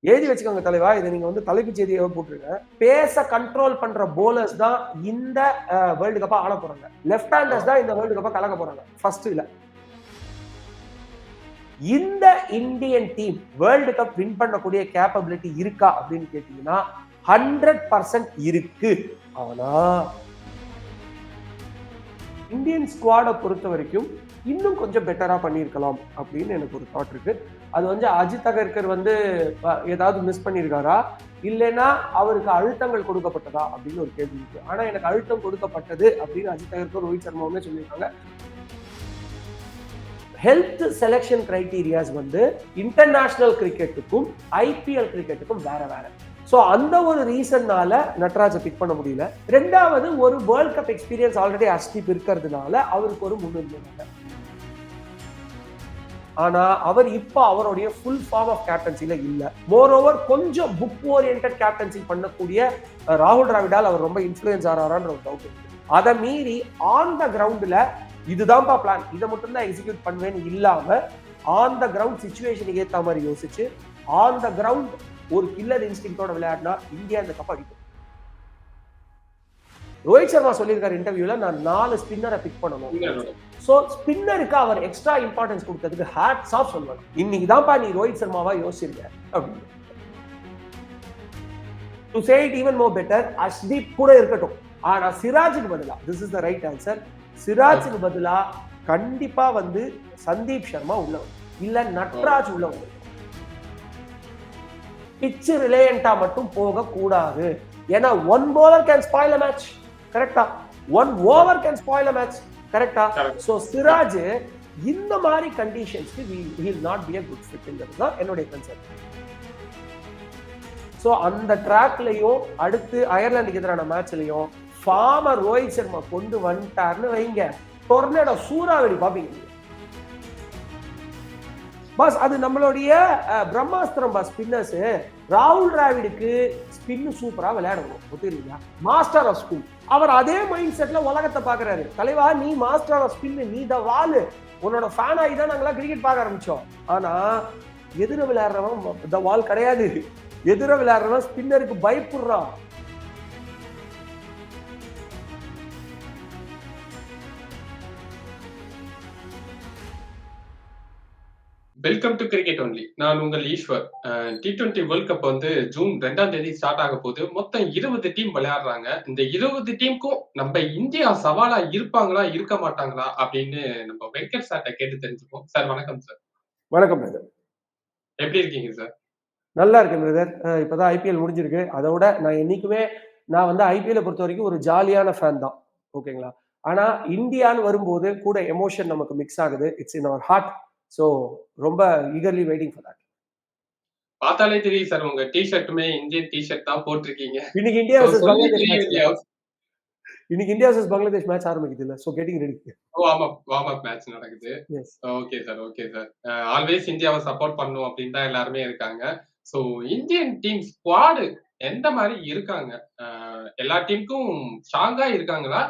எழுதி வச்சுக்கோங்க தலைவா, இதை நீங்க வந்து தலைப்பு செய்தியை போட்டுருங்க. பேச கண்ட்ரோல் பண்ற போலர்ஸ் தான் இந்த வேர்ல்டு கப்பா ஆள போறாங்க. லெஃப்ட் ஹேண்டர்ஸ் தான் இந்த வேர்ல்டு கப்பா கலக்க போறாங்க. ஃபர்ஸ்ட் இல்ல. இந்த Indian team world cup win பண்ணக்கூடிய கேப்பபிலிட்டி இருக்கா அப்படின்னு கேட்டீங்கன்னா 100% இருக்கு. ஆனா இந்தியன் ஸ்குவாடை பொறுத்த வரைக்கும் இன்னும் கொஞ்சம் பெட்டரா பண்ணியிருக்கலாம் அப்படின்னு எனக்கு ஒரு தாட் இருக்கு. அது வந்து அஜித் அகர்கர் வந்து ஏதாவது மிஸ் பண்ணியிருக்காரா, இல்லைன்னா அவருக்கு அழுத்தங்கள் கொடுக்கப்பட்டதா அப்படின்னு ஒரு கேள்வி இருக்கு. ஆனா எனக்கு அழுத்தம் கொடுக்கப்பட்டது அப்படின்னு அஜித் அகர்கர், ரோஹித் சர்மாவுமே சொல்லியிருக்காங்க. ஹெல்த் செலக்ஷன் கிரைட்டீரியாஸ் வந்து இன்டர்நேஷனல் கிரிக்கெட்டுக்கும் ஐபிஎல் கிரிக்கெட்டுக்கும் வேற வேற. ஸோ அந்த ஒரு ரீசன்னால நட்ராஜை பிக் பண்ண முடியல. ரெண்டாவது, ஒரு world cup experience already Arshdeep இருக்கிறதுனால அவருக்கு ஒரு முன்னுரிமை. ஆனா அவர் இப்ப அவருடைய ஃபுல் ஃபார்ம் ஆஃப் கேப்டன்சில இல்ல. மோர் ஓவர் கொஞ்சம் புக் ஓரியன்டட் கேப்டன்சி பண்ணக்கூடிய ராகுல் டிராவிடால் அவர் ரொம்ப இன்ஃபுளுயன்ஸ் ஆறாரான்ற ஒரு டவுட் இருக்கு. அதை மீறி ஆன் த கிரவுண்ட்ல இதுதான்ப்பா பிளான், இதை மட்டும் தான் எக்ஸிக்யூட் பண்ணுவேன்னு இல்லாம ஆன் த கிரவுண்ட் சிச்சுவேஷனுக்கு ஏற்ற மாதிரி யோசிச்சு ஆன் த கிரவுண்ட் ஒரு கில்லர் இன்ஸ்டிங்டோட விளையாடினா இந்தியா இந்த கப் அடிக்கும். ரோஹித் சர்மா சொல்லியிருக்காரு இன்டர்வியூல, நான் 4 ஸ்பின்னரை பிக் பண்ணணும். சோ ஸ்பின்னருக்கு அவர் எக்ஸ்ட்ரா இம்பார்ட்டன்ஸ் கொடுத்ததுக்கு ஹேட்ஸ் ஆஃப் சொல்லணும். இன்னைக்கு தான்ப்பா நீ ரோஹித் சர்மாவா யோசிச்சிருக்க அப்படின்னு. To say it even more better, Arshdeep கூட இருக்கட்டும், ஆனா சிராஜுக்கு பதிலா, this is the right answer, சிராஜுக்கு பதிலா கண்டிப்பா வந்து சந்தீப் சர்மா உள்ளவர், இல்ல நட்ராஜ் உள்ளவர். பிட்ச் ரிலேயண்டா மட்டும் போக கூடாது. ஏன்னா one bowler can spoil a match, கரெக்டா? One over can spoil a match, கரெக்டா? சோ சிராஜ் இந்த மாதிரி கண்டிஷன்ஸ்க்கு will not be a good fit ங்கிறதுதான் என்னுடைய கன்சர்ன். சோ அந்த ட்ராக்லயும் அடுத்து அயர்லாந்துக்கு எதிரான மேட்ச்லயும் ஃபார்மர் ரோஹித் சர்மா கொண்டு வந்துட்டாருன்னு வைங்க, டொர்னேடோ சூறாவளி பாப்பீங்க பாஸ். அது நம்மளுடைய பிரம்மாஸ்திரம் பாஸ். ஸ்பின்னர்ஸ் ராகுல் டிராவிடுக்கு ஸ்பின் சூப்பரா விளையாடணும், ஒத்துக்கிறீங்களா? Master off spin. அவர் அதே மைண்ட் செட்ல உலகத்தை பாக்குறாரு. தலைவா, நீ மாஸ்டர் ஆஃப் ஸ்பின், நீ த வாலு, உன்னோட ஃபேன் ஆகி தான் நாங்களாம் கிரிக்கெட் பார்க்க ஆரம்பிச்சோம். ஆனா எதிர விளையாடுறவன் த வால் கிடையாது, எதிர விளையாடுறவன் ஸ்பின்னருக்கு பயப்படுறான். Welcome to cricket only. நான் உங்கள் ஈஸ்வர். T20 வேர்ல்ட் கப் வந்து ஜூன் 2ஆம் தேதி ஸ்டார்ட் ஆக போகுது. மொத்தம் 20 டீம் விளையாடுறாங்க. இந்த 20 டீமுக்கும் நம்ம இந்தியா சவாலா இருப்பாங்களா, இருக்க மாட்டாங்களா அப்படின்னு நம்ம வெங்கட் சார்ட்ட கேட்டு தெரிஞ்சுப்போம். சார் வணக்கம் சார். வணக்கம் பிரதர். எப்படி இருக்கீங்க சார்? நல்லா இருக்கேன் பிரதர். இப்பதான் ஐபிஎல் முடிஞ்சிருக்கு. அதோட நான் என்னைக்குமே வந்து ஐபிஎல் பொறுத்த வரைக்கும் ஒரு ஜாலியான ஃபேன் தான், ஓகேங்களா? ஆனா இந்தியான்னு வரும்போது கூட எமோஷன் நமக்கு மிக்ஸ் ஆகுது. It's in our heart. So ரொம்ப ஈகர்லி வெயிட்டிங் ஃபார் தட். பார்த்தாலே தெரியும் சார், உங்க டி-ஷர்ட்டுமே இந்தியன் டி-ஷர்ட் தான் போட்டிருக்கீங்க. இன்னைக்கு இந்தியா வெர்சஸ் பங்களாதேஷ், இன்னைக்கு இந்தியா வெர்சஸ் பங்களாதேஷ் மேட்ச் ஆரம்பிக்குது இல்ல? So getting ready. ஓ ஆமா, வார்ம் அப் மேட்ச் நடக்குது. Okay sir, okay sir. Always இந்தியாவை சப்போர்ட் பண்ணும் அப்படின்னு தான் எல்லாருமே இருக்காங்க. சோ இந்தியன் டீம் ஸ்குவாட் எந்த மாதிரி இருக்காங்க? எல்லா டீமுக்கும் ஸ்ட்ராங்கா இருக்காங்களா,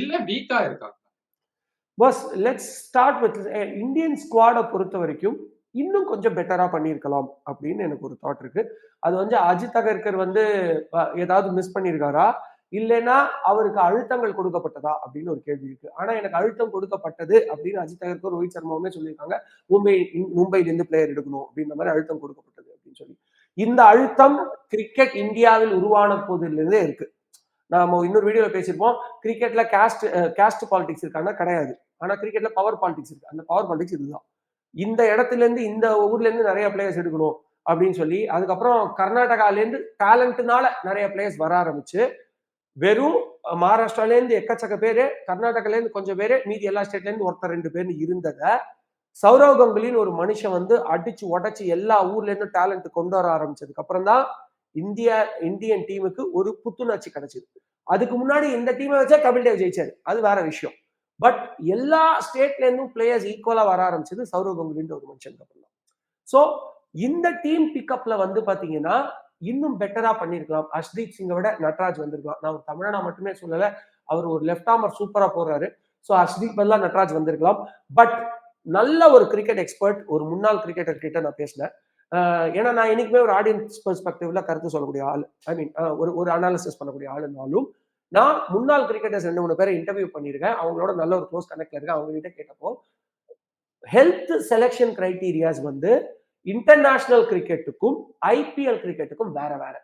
இல்ல வீக்கா இருக்காங்க? பஸ் லெட்ஸ் ஸ்டார்ட் வித் இந்தியன் ஸ்குவாடை பொறுத்த வரைக்கும் இன்னும் கொஞ்சம் பெட்டரா பண்ணியிருக்கலாம் அப்படின்னு எனக்கு ஒரு தாட் இருக்கு. அது வந்து அஜித் அகர்கர் வந்து ஏதாவது மிஸ் பண்ணியிருக்காரா, இல்லைன்னா அவருக்கு அழுத்தங்கள் கொடுக்கப்பட்டதா அப்படின்னு ஒரு கேள்வி இருக்கு. ஆனா எனக்கு அழுத்தம் கொடுக்கப்பட்டது அப்படின்னு அஜித் அகர்கர், ரோஹித் சர்மாவுமே சொல்லியிருக்காங்க. மும்பையிலிருந்து பிளேயர் எடுக்கணும் அப்படின்ற மாதிரி அழுத்தம் கொடுக்கப்பட்டது அப்படின்னு சொல்லி. இந்த அழுத்தம் கிரிக்கெட் இந்தியாவில் உருவான போதிலிருந்தே இருக்கு. நாம இன்னொரு வீடியோல பேசியிருப்போம், கிரிக்கெட்ல காஸ்ட் பாலிடிக்ஸ் இருக்கான்னா கிடையாது. ஆனா கிரிக்கெட்ல பவர் பாலிடிக்ஸ் இருக்கு. அந்த பவர் பாலிடிக்ஸ் இதுதான். இந்த இடத்துல இருந்து இந்த ஊர்ல இருந்து நிறைய பிளேயர்ஸ் எடுக்கணும் அப்படின்னு சொல்லி, அதுக்கப்புறம் கர்நாடகால இருந்து டேலண்ட்னால நிறைய பிளேயர்ஸ் வர ஆரம்பிச்சு, வெறும் மகாராஷ்டிரால இருந்து எக்கச்சக்க பேரு, கர்நாடகால இருந்து கொஞ்சம் பேரு, மீதி எல்லா ஸ்டேட்ல இருந்து ஒருத்தர் 2 பேர்னு இருந்தத சௌரவ் கங்குலின்னு ஒரு மனுஷன் வந்து அடிச்சு உடைச்சு எல்லா ஊர்ல இருந்து டேலண்ட் கொண்டு வர ஆரம்பிச்சதுக்கு அப்புறம் தான் இந்தியன் டீமுக்கு ஒரு புத்துணர்ச்சி கிடைச்சது. அதுக்கு முன்னாடி இந்த டீமை வச்சா கபில் தேவ் ஜெயிச்சாரு, அது வேற விஷயம். பட் எல்லா ஸ்டேட்ல இருந்தும் பிளேயர்ஸ் ஈக்குவலா வர ஆரம்பிச்சது சௌரவ் கங்குலின்ற ஒரு மனுஷனுக்கு அப்புறம் தான். சோ இந்த டீம் பிக்கப்ல வந்து பாத்தீங்கன்னா இன்னும் பெட்டரா பண்ணிருக்கலாம். அஷ்தீப் சிங்கை விட நட்ராஜ் வந்திருக்கலாம். நான் தமிழனா மட்டுமே சொல்லல, அவர் ஒரு லெஃப்ட் ஆர்மர் சூப்பரா போடுறாரு. சோ அஷ்தீப் எல்லாம் நட்ராஜ் வந்திருக்கலாம். பட் நல்ல ஒரு கிரிக்கெட் எக்ஸ்பர்ட், ஒரு முன்னாள் கிரிக்கெட்டர் கிட்ட நான் பேசினேன். ஏன்னா நான் என்னைக்குமே ஒரு ஆடியன்ஸ் பெர்ஸ்பெக்டிவ்ல கருத்து சொல்லக்கூடிய ஆள். ஐ மீன் ஒரு அனாலிசிஸ் பண்ணக்கூடிய ஆளுனாலும், நான் முன்னாள் கிரிக்கெட்டர்ஸ் 2, 3 பேரை இன்டர்வியூ பண்ணியிருக்கேன். அவங்களோட நல்ல ஒரு க்ளோஸ் கனெக்ட்ல இருக்கேன். அவங்க கிட்ட கேட்டப்போ, ஹெல்த் செலக்ஷன் கிரைட்டீரியாஸ் வந்து இன்டர்நேஷனல் கிரிக்கெட்டுக்கும், ஐபிஎல் கிரிக்கெட்டுக்கும் வேற வேற.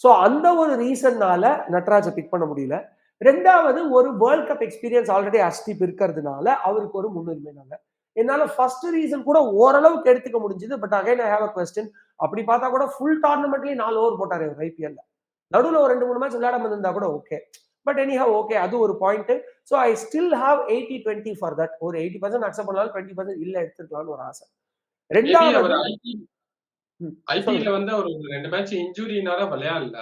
சோ அந்த ஒரு ரீசன்னால நட்ராஜை பிக் பண்ண முடியல. 2வது ஒரு world cup experience already Arshdeep இருக்கிறதுனால அவருக்கு ஒரு முன்னுரிமைனாங்க. என்னால ஃபர்ஸ்ட் ரீசன் கூட ஓரளவுக்கு எடுத்துக்க முடிஞ்சது. But again I have a question. அப்படி பார்த்தா கூட ஃபுல் டோர்னமெண்ட்லயும் 4 ஓவர் போட்டாரு அவர் ஐபிஎல்ல. நடுவுல ஒரு 2, 3 மேட்ச் விளையாடாம இருந்தா கூட ஓகே. பட் எனிஹவ் ஓகே, அது ஒரு point. So I still have 80-20 for that. ஒரு 80% அக்செப்ட் பண்ணாலும் 20% இல்ல எடுத்துக்கலாம்னு ஒரு ஆசை. மேபி அவர் 2வது ஐபிஎல்ல சொல்லுங்க. வந்து அவர் ஒரு 2 மேட்ச் இன்ஜூரினால விளையாடல.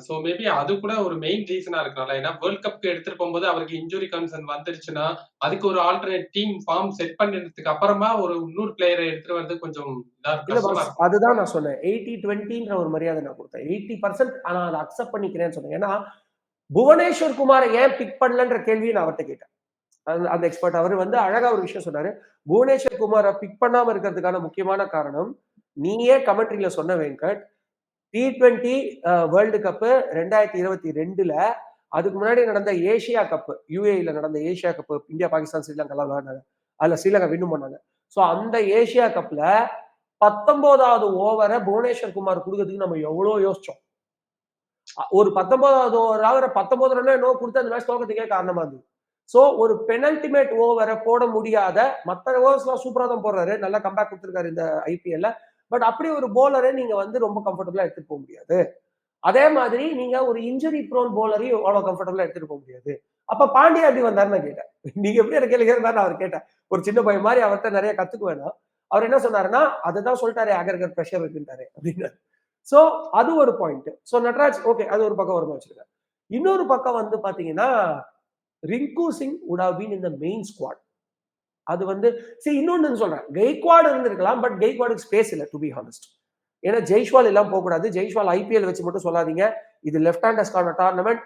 சோ மேபி அது கூட ஒரு மெயின் ரீசனா இருக்கலாம். ஏன்னா வேர்ல்ட் கப்க்கு எடுத்துட்டு போகும்போது அவருக்கு இன்ஜூரி கன்சர்ன் வந்துருச்சுன்னா, அதுக்கு ஒரு ஆல்டர்னேட் டீம் ஃபார்ம் செட் பண்ணினதுக்கு அப்புறமா ஒரு இன்னொரு பிளேயரை எடுத்துட்டு வரது கொஞ்சம் இல்ல கஷ்டமா பாஸ், இருக்கும். அதுதான் நான் சொன்னேன். 80-20ன்ற ஒரு மரியாதை நான் கொடுத்தேன். 80% ஆனா அதை அக்செப்ட் பண்ணிக்கிறேன்னு சொன்னேன். ஏன்னா புவனேஸ்வர் குமாரை ஏன் பிக் பண்ணலன்ற கேள்வியை நான் அவர்கிட்ட கேட்டேன். அந்த எக்ஸ்பர்ட் அவர் வந்து அழகா ஒரு விஷயம் சொன்னாரு. புவனேஸ்வர் குமாரை பிக் பண்ணாம இருக்கிறதுக்கான முக்கியமான காரணம், நீயே கமெண்ட்ரியில சொன்ன வெங்கட், T20 வேர்ல்டு கப் 2022ல அதுக்கு முன்னாடி நடந்த ஏசியா கப், யுஏஇல நடந்த Asia cup, India, Pakistan, Sri Lanka எல்லாம் விளையாடினாங்க. அதுல ஸ்ரீலங்கா வின்னும் பண்ணாங்க. சோ அந்த ஏசியா கப்ல 19வது ஓவரை புவனேஸ்வர் குமார் கொடுக்கறதுக்கு நம்ம எவ்வளவு யோசிச்சோம். ஒரு 19வது ஓவர் ஆகிற 19 ரன் என்னவோ கொடுத்து அந்த மேட்ச் தோக்கத்துக்கே காரணமா இருந்தது. சோ ஒரு பெனல்டிமேட் ஓவரை போட முடியாத, மத்த ஓவர்ஸ் எல்லாம் சூப்பரா தான் போடுறாரு, நல்லா கம்பேக் கொடுத்திருக்காரு இந்த ஐபிஎல்ல. பட் அப்படி ஒரு போலரை நீங்க வந்து ரொம்ப கம்ஃபர்டபுளா எடுத்துட்டு போக முடியாது. அதே மாதிரி நீங்க ஒரு இன்ஜுரி ப்ரோன் போலரையும் அவ்வளவு கம்ஃபர்டபுளா எடுத்துட்டு போக முடியாது. அப்ப பாண்டியா எப்படி வந்தாருன்னு நான் கேட்டேன். நீங்க எப்படி எனக்கு கேள்வி அவர் கேட்டேன். ஒரு சின்ன பையன் மாதிரி அவர்கிட்ட நிறைய கத்துக்குவேனா. அவர் என்ன சொன்னாருன்னா, அதுதான் சொல்லிட்டாரு, அகர்கர் பிரஷர் இருக்குன்ட்டாரு அப்படின்னு. சோ அது ஒரு பாயிண்ட். சோ நட்ராஜ் ஓகே, அது ஒரு பக்கம் வரணும் வச்சிருக்கேன். இன்னொரு பக்கம் வந்து பாத்தீங்கன்னா, Rinku Singh would have been in the main squad. அது வந்து இன்னொன்னு சொல்றேன், கெய்க்வாட் இருந்திருக்கலாம். பட் கெய்க்வாடுக்கு ஸ்பேஸ் இல்ல, டு பி ஹானஸ்ட். ஏன்னா ஜெய்ஷ்வால் எல்லாம் போகக்கூடாது. ஜெய்ஷ்வால் ஐபிஎல் வச்சு மட்டும் சொல்லாதீங்க. இது லெஃப்ட் ஹேண்டர்ஸ்க்கான டோர்னமெண்ட்.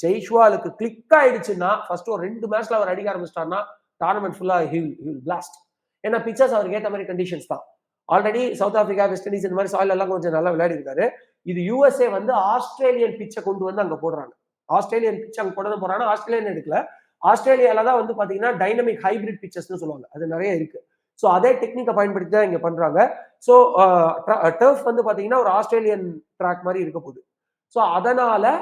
ஜெய்ஷ்வாலுக்கு கிளிக் ஆயிடுச்சுன்னா ஃபர்ஸ்ட் ஒரு 2 மேட்ச்ல அவர் அடிக்க ஆரம்பிச்சிட்டாருன்னா டோர்னமெண்ட் ஃபுல்லா ஹில் பிளாஸ்ட். ஏன்னா பிச்சர்ஸ் அவருக்கு ஏற்ற மாதிரி கண்டிஷன்ஸ் தான். Already south Africa, west Indies இந்த மாதிரி சாயில் எல்லாம் கொஞ்சம் நல்லா விளையாடி இருக்காரு. இது யூஎஸ்ஏ வந்து ஆஸ்திரேலியன் பிச்சை கொண்டு வந்து அங்க போடுறாங்க. ஆஸ்திரேலியன் பிச்சை அங்க கொண்டு வந்து போறாங்க. ஆஸ்திரேலியன் எடுக்கல. ஆஸ்திரேலியால தான் வந்து பாத்தீங்கன்னா டைனமிக் ஹைபிரிட் பிச்சர்ஸ்னு சொல்லுவாங்க. அது நிறைய இருக்கு. சோ அதே டெக்னிக்கை பயன்படுத்தி தான் இங்க பண்றாங்க. சோ டர்ஃப் வந்து பாத்தீங்கன்னா ஒரு ஆஸ்திரேலியன் ட்ராக் மாதிரி இருக்க போகுது. சோ அதனால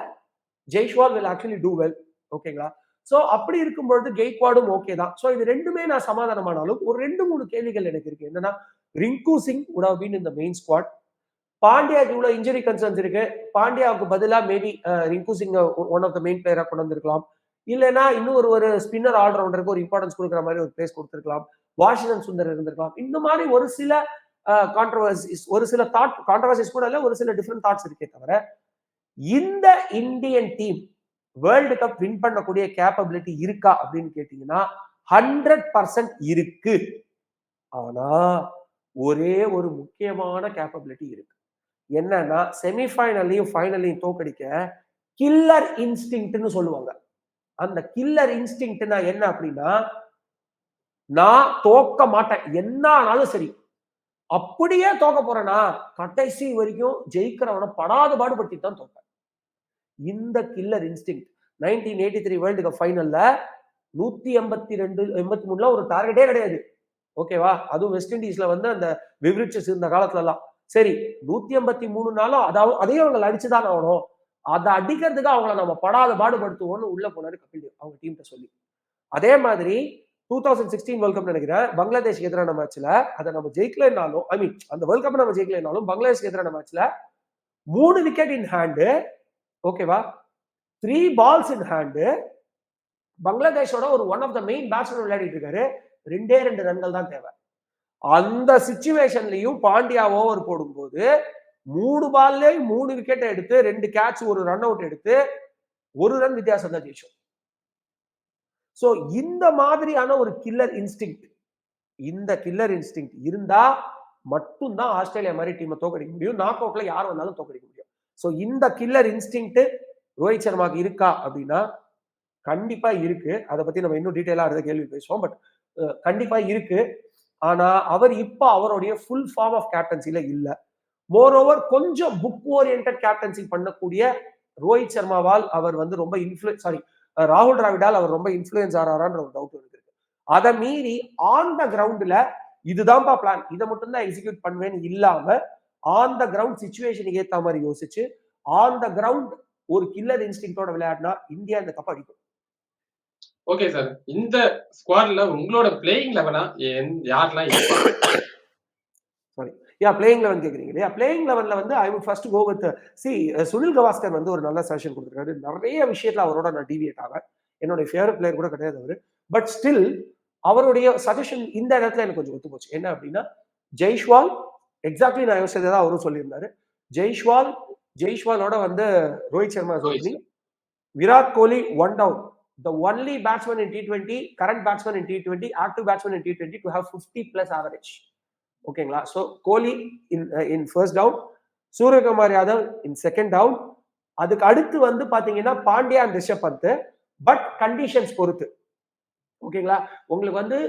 Jaiswal will actually do well. ஓகேங்களா? சோ அப்படி இருக்கும்பொழுது கெய்க்வாடும் ஓகே தான். சோ இது ரெண்டுமே நான் சமாதானமானாலும் ஒரு 2-3 கேள்விகள் எனக்கு இருக்கு. என்னன்னா, Rinku Singh would have been in the main squad. பாண்டியாக்கு இவ்வளவு இன்ஜுரி கன்சர்ன்ஸ் இருக்கு. பாண்டியாவுக்கு பதிலா maybe Rinku Singh one of the main பிளேயரா கொண்டு வந்திருக்கலாம். இல்லைன்னா இன்னும் ஒரு ஸ்பின்னர் ஆல்ரவுண்டருக்கு ஒரு இம்பார்ட்டன்ஸ் கொடுக்குற மாதிரி ஒரு பிளேஸ் கொடுத்திருக்கலாம். வாஷிங்டன் சுந்தர் இருந்திருக்கலாம். இந்த மாதிரி ஒரு சில கான்ட்ரவர்சிஸ், ஒரு சில கான்ட்ரவர்சிஸ் கூட இல்ல, ஒரு சில டிஃபரெண்ட் தாட்ஸ் இருக்கே தவிர, இந்த Indian team world cup win பண்ணக்கூடிய கேப்பபிலிட்டி இருக்கா அப்படின்னு கேட்டீங்கன்னா 100% இருக்கு. ஆனா ஒரே ஒரு முக்கியமான கேப்பபிலிட்டி இருக்கு. என்னன்னா, செமிஃபைனலையும் ஃபைனலையும் தோக்கடிக்க கில்லர் இன்ஸ்டிங்க்ட்னு சொல்லுவாங்க. அந்த கில்லர் இன்ஸ்டிங்க்ட்னா என்ன அப்படின்னா, நான் தோக்க மாட்டேன், என்ன ஆனாலும் சரி. அப்படியே தோக்க போறேன்னா கடைசி வரைக்கும் ஜெயிக்கிறவனை படாத பாடுபடுத்தி தான் தோப்பேன். இந்த கில்லர் இன்ஸ்டிங் 1983 வேர்ல்டு கப் ஃபைனல்ல 182-83ல ஒரு டார்கெட்டே கிடையாது. ஓகேவா? அதுவும் வெஸ்ட் இண்டீஸ்ல வந்து அந்த விவ்ரிச்சஸ் இருந்த காலத்துல எல்லாம் சரி 183நாலும் அதாவது அதையும் அவங்க அடிச்சுதான் ஆகணும். அதை அடிக்கிறதுக்கு அவங்கள நம்ம படாத பாடுபடுத்துவோம்னு உள்ள போனாரு கபில் தேவ் அவங்க டீம்கிட்ட சொல்லி. அதே மாதிரி 2016 வேர்ல்ட் கப் நினைக்கிறேன், பங்களாதேஷ்க்கு எதிரான மேட்ச்ல அதை நம்ம ஜெயிக்கலனாலும், ஐ மீன் அந்த வேர்ல்ட் கப் நம்ம ஜெயிக்கலனாலும் பங்களாதேஷ்க்கு எதிரான மேட்ச்ல 3 விக்கெட் இன் ஹேண்டு, ஓகேவா, 3 பால்ஸ் இன் ஹேண்டு, பங்களாதேஷோட ஒரு one of the main batsman விளையாடிட்டு இருக்காரு. 2 ரன்கள் தான் தேவை. அந்த சிச்சுவேஷன்லயும் பாண்டியா ஓவர் போடும்போது 3 பால்ல 3 விக்கெட் எடுத்து 2 கேட்ச், 1 ரன் அவுட் எடுத்து 1 ரன் வித்தியாசம் தான் ஜெயிச்சோம். சோ இந்த மாதிரியான ஒரு கில்லர் இன்ஸ்டிங்க்ட், இந்த கில்லர் இன்ஸ்டிங்க்ட் இருந்தா மட்டும்தான் ஆஸ்திரேலியா மாதிரி டீமை தோக்கடிக்க முடியும். நாக் அவுட்ல யார் வந்தாலும் தோக்கடிக்க முடியும். சோ இந்த கில்லர் இன்ஸ்டிங்க்ட் ரோஹித் சர்மாக்கு இருக்கா அப்படின்னா கண்டிப்பா இருக்கு. அதை பத்தி நம்ம இன்னும் டீடைலா அடுத்த கேள்வி பேசுவோம். பட் கண்டிப்பா இருக்கு. ஆனா அவர் இப்ப அவருடைய ஃபுல் ஃபார்ம் ஆஃப் கேப்டன்சில இல்ல. மோர் ஓவர் கொஞ்சம் புக் ஓரியன்டட் கேப்டன்சி பண்ணக்கூடிய ரோஹித் சர்மாவால் அவர் வந்து ரொம்ப ராகுல் டிராவிடால் அவர் ரொம்ப இன்ஃபுளுயன்ஸ் ஆறாரான்ற ஒரு டவுட் இருக்கு. அதை மீறி ஆன் த கிரவுண்ட்ல இதுதான்ப்பா பிளான், இதை மட்டும் தான் எக்ஸிக்யூட் பண்ணுவேன்னு இல்லாம ஆன் த கிரவுண்ட் சிச்சுவேஷனுக்கு ஏத்த மாதிரி யோசிச்சு ஆன் த கிரவுண்ட் ஒரு கில்லர் இன்ஸ்டிங்டோட விளையாடினா இந்தியா இந்த கப் அடிக்கும். ஓகே சார், இந்த ஸ்குவாட்ல உங்களோட பிளேயிங் லெவனா யாரெல்லாம் சாரி பிளேயிங் லெவன் கேக்குறீங்க இல்லையா? பிளேயிங் லெவன்ல வந்து I would first go with Sunil Gavaskar வந்து ஒரு நல்ல சஜஷன் கொடுத்துருக்காரு. நிறைய விஷயத்துல அவரோட நான் டிவியேட் ஆவேன். என்னுடைய ஃபேவரட் பிளேயர் கூட கிடையாது அவரு. பட் ஸ்டில் அவருடைய சஜஷன் இந்த இடத்துல எனக்கு கொஞ்சம் ஒத்து போச்சு. என்ன அப்படின்னா ஜெய்ஷ்வால், எக்ஸாக்ட்லி நான் யோசிச்சதான் அவரும் சொல்லியிருந்தாரு. ஜெய்ஷ்வாலோட வந்து Rohit Sharma opening, Virat Kohli one down, the only batsman in T20, current batsman in T20, active batsman in T20 to have 50 plus average. ஓகேங்களா? So Kohli in first down, Suryakumar Yadav in second down. அதுக்கு அடுத்து வந்து பாத்தீங்கன்னா Pandya and Rishabh Pant, but conditions பொறுத்து. ஓகேங்களா? உங்களுக்கு வந்து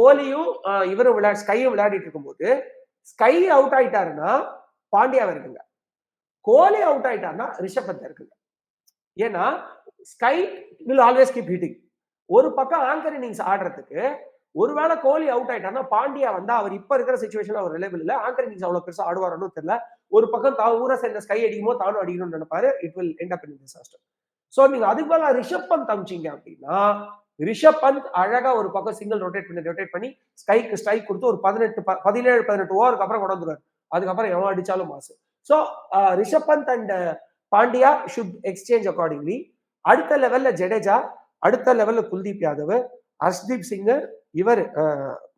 கோலியும் இவரும் ஸ்கையும் விளையாடிட்டு இருக்கும்போது ஸ்கை அவுட் ஆயிட்டாருன்னா பாண்டியாவை இருக்குங்க, கோலி அவுட் ஆயிட்டாருன்னா ரிஷப் பந்த் இருக்குங்க. ஏன்னா sky will always keep hitting. ஒரு பக்கம் ஆங்கர் இன்னிங்ஸ் ஆடுறதுக்கு ஒருவேளை கோலி அவுட் ஆயிட்டாருன்னா பாண்டியா வந்தா அவர் இப்ப இருக்கிற சிச்சுவேஷன் அவர் ரிலேபிள் இல்ல, ஆங்கர் இன்னிங்ஸ் அவ்வளவு பெருசா ஆடுவாருன்னு தெரியல. ஒரு பக்கம் தான் ஊரை சேர்ந்த ஸ்கை அடிக்குமோ தானும் அடிக்கணும்னு நினைப்பாரு. It will end up in disaster. So நீங்க அதுக்கு மேல ரிஷப் பந்த் அமிச்சிங்க அப்படின்னா ரிஷப் பந்த் அழகா ஒரு பக்கம் சிங்கிள் ரொட்டேட் பண்ணி ஸ்கைக்கு ஸ்ட்ரைக் கொடுத்து ஒரு 17 ஓவருக்கு அப்புறம் கொண்டு வந்துருவாரு. அதுக்கப்புறம் எவன் அடிச்சாலும் மாசு. So Rishabh Pant and Pandya should exchange accordingly. அடுத்த லெவல்ல ஜடேஜா, அடுத்த லெவல்ல குல்தீப் யாதவ், ஹர்ஷ்தீப் சிங், இவர்